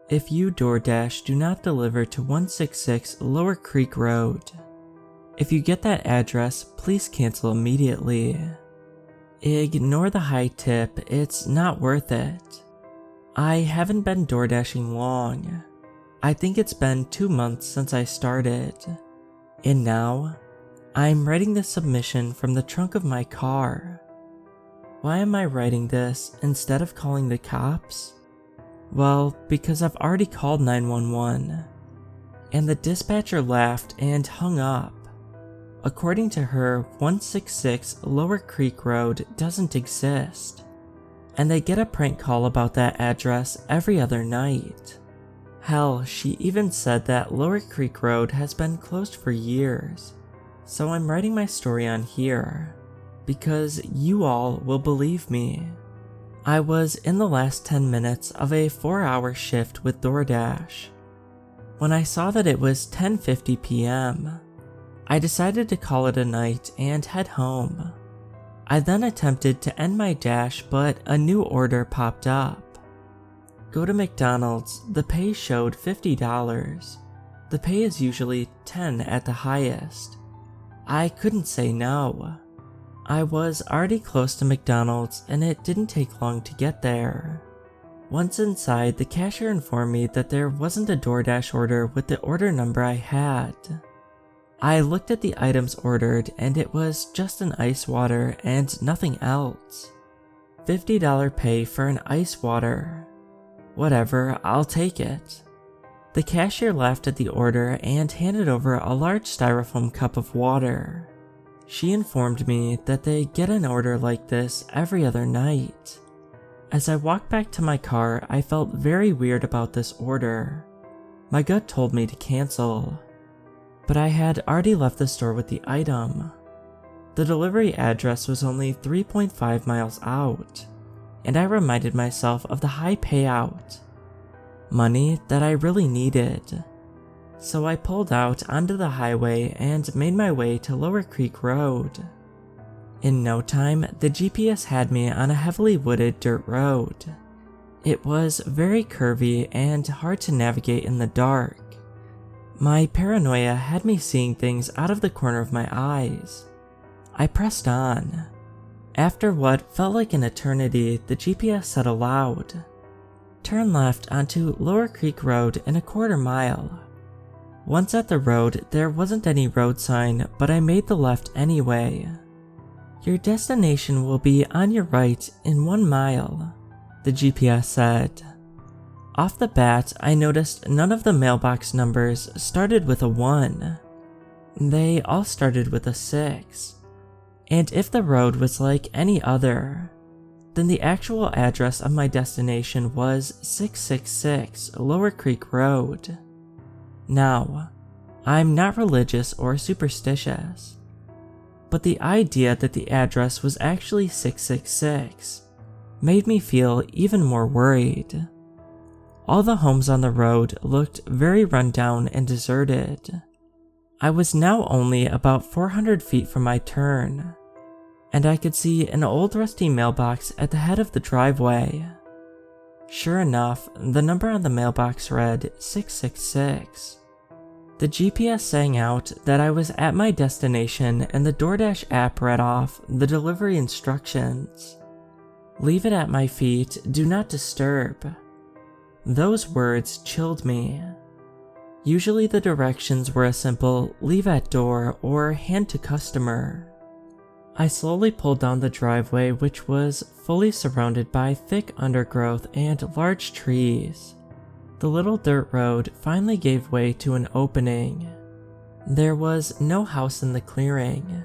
If you Doordash, do not deliver to 166 Lower Creek Road. If you get that address, please cancel immediately. Ignore the high tip, it's not worth it. I haven't been Doordashing long. I think it's been 2 months since I started. And now, I'm writing this submission from the trunk of my car. Why am I writing this instead of calling the cops? Well, because I've already called 911. And the dispatcher laughed and hung up. According to her, 166 Lower Creek Road doesn't exist. And they get a prank call about that address every other night. Hell, she even said that Lower Creek Road has been closed for years. So I'm writing my story on here, because you all will believe me. I was in the last 10 minutes of a 4-hour shift with Doordash. When I saw that it was 10:50 p.m., I decided to call it a night and head home. I then attempted to end my dash, but a new order popped up. Go to McDonald's, the pay showed $50. The pay is usually $10 at the highest. I couldn't say no. I was already close to McDonald's and it didn't take long to get there. Once inside, the cashier informed me that there wasn't a Doordash order with the order number I had. I looked at the items ordered and it was just an ice water and nothing else. $50 pay for an ice water. Whatever, I'll take it. The cashier laughed at the order and handed over a large styrofoam cup of water. She informed me that they get an order like this every other night. As I walked back to my car, I felt very weird about this order. My gut told me to cancel. But I had already left the store with the item. The delivery address was only 3.5 miles out, and I reminded myself of the high payout. Money that I really needed. So I pulled out onto the highway and made my way to Lower Creek Road. In no time, the GPS had me on a heavily wooded dirt road. It was very curvy and hard to navigate in the dark. My paranoia had me seeing things out of the corner of my eyes. I pressed on. After what felt like an eternity, the GPS said aloud, "Turn left onto Lower Creek Road in a quarter mile." Once at the road, there wasn't any road sign, but I made the left anyway. "Your destination will be on your right in 1 mile, the GPS said. Off the bat, I noticed none of the mailbox numbers started with a 1. They all started with a 6. And if the road was like any other, then the actual address of my destination was 666 Lower Creek Road. Now, I'm not religious or superstitious, but the idea that the address was actually 666 made me feel even more worried. All the homes on the road looked very run down and deserted. I was now only about 400 feet from my turn, and I could see an old rusty mailbox at the head of the driveway. Sure enough, the number on the mailbox read 666. The GPS sang out that I was at my destination and the Doordash app read off the delivery instructions. "Leave it at my feet, do not disturb." Those words chilled me. Usually the directions were a simple "leave at door" or "hand to customer." I slowly pulled down the driveway, which was fully surrounded by thick undergrowth and large trees. The little dirt road finally gave way to an opening. There was no house in the clearing.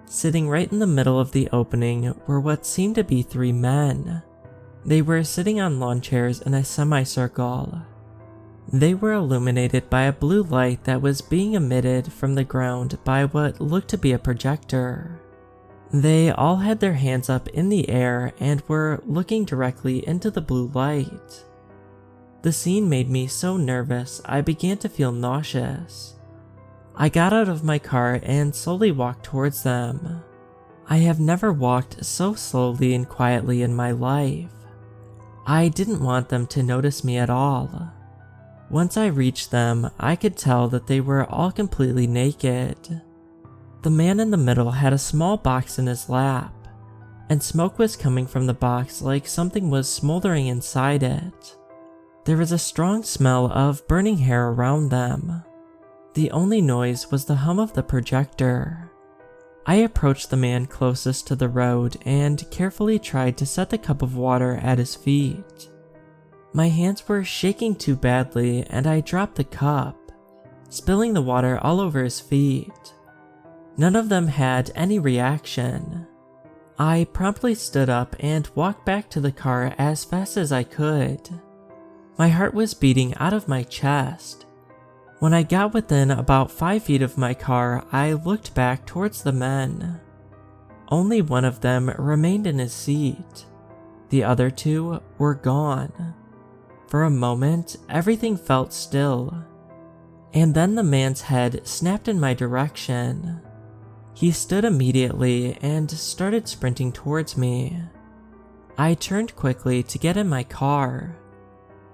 Sitting right in the middle of the opening were what seemed to be 3 men. They were sitting on lawn chairs in a semicircle. They were illuminated by a blue light that was being emitted from the ground by what looked to be a projector. They all had their hands up in the air and were looking directly into the blue light. The scene made me so nervous I began to feel nauseous. I got out of my car and slowly walked towards them. I have never walked so slowly and quietly in my life. I didn't want them to notice me at all. Once I reached them, I could tell that they were all completely naked. The man in the middle had a small box in his lap, and smoke was coming from the box like something was smoldering inside it. There was a strong smell of burning hair around them. The only noise was the hum of the projector. I approached the man closest to the road and carefully tried to set the cup of water at his feet. My hands were shaking too badly and I dropped the cup, spilling the water all over his feet. None of them had any reaction. I promptly stood up and walked back to the car as fast as I could. My heart was beating out of my chest. When I got within about 5 feet of my car, I looked back towards the men. Only one of them remained in his seat. The other two were gone. For a moment, everything felt still. And then the man's head snapped in my direction. He stood immediately and started sprinting towards me. I turned quickly to get in my car,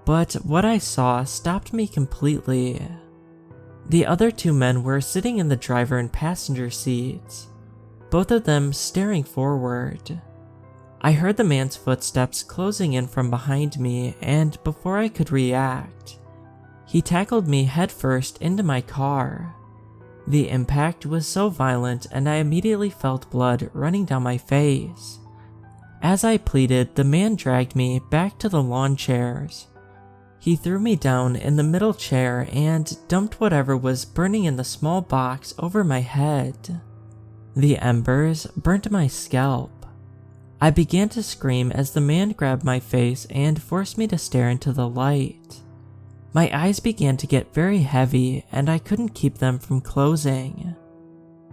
but what I saw stopped me completely. The other two men were sitting in the driver and passenger seats, both of them staring forward. I heard the man's footsteps closing in from behind me, and before I could react, he tackled me headfirst into my car. The impact was so violent and I immediately felt blood running down my face. As I pleaded, the man dragged me back to the lawn chairs. He threw me down in the middle chair and dumped whatever was burning in the small box over my head. The embers burnt my scalp. I began to scream as the man grabbed my face and forced me to stare into the light. My eyes began to get very heavy and I couldn't keep them from closing.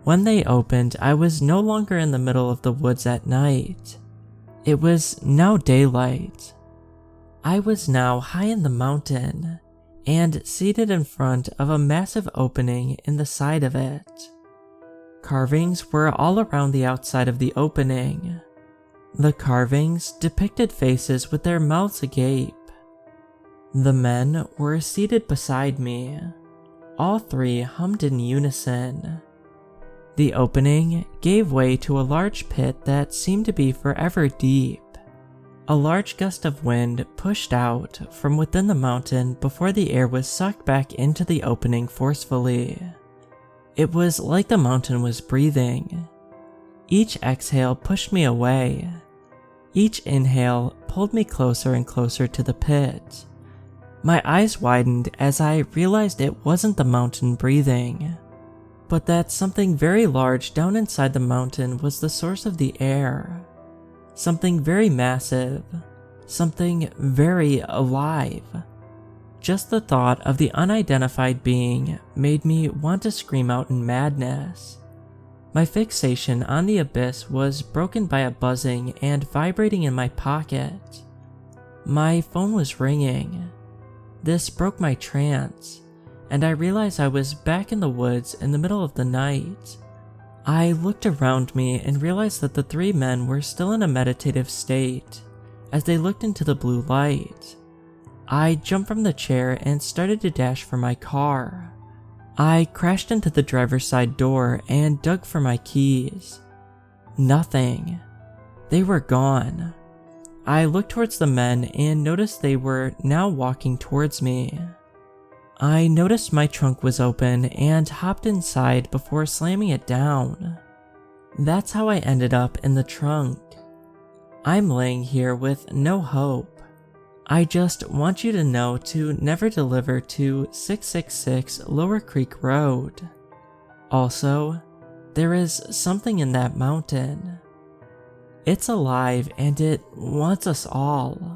When they opened, I was no longer in the middle of the woods at night. It was now daylight. I was now high in the mountain and seated in front of a massive opening in the side of it. Carvings were all around the outside of the opening. The carvings depicted faces with their mouths agape. The men were seated beside me. All three hummed in unison. The opening gave way to a large pit that seemed to be forever deep. A large gust of wind pushed out from within the mountain before the air was sucked back into the opening forcefully. It was like the mountain was breathing. Each exhale pushed me away. Each inhale pulled me closer and closer to the pit. My eyes widened as I realized it wasn't the mountain breathing, but that something very large down inside the mountain was the source of the air. Something very massive. Something very alive. Just the thought of the unidentified being made me want to scream out in madness. My fixation on the abyss was broken by a buzzing and vibrating in my pocket. My phone was ringing. This broke my trance, and I realized I was back in the woods in the middle of the night. I looked around me and realized that the three men were still in a meditative state as they looked into the blue light. I jumped from the chair and started to dash for my car. I crashed into the driver's side door and dug for my keys. Nothing. They were gone. I looked towards the men and noticed they were now walking towards me. I noticed my trunk was open and hopped inside before slamming it down. That's how I ended up in the trunk. I'm laying here with no hope. I just want you to know to never deliver to 666 Lower Creek Road. Also, there is something in that mountain. It's alive and it wants us all.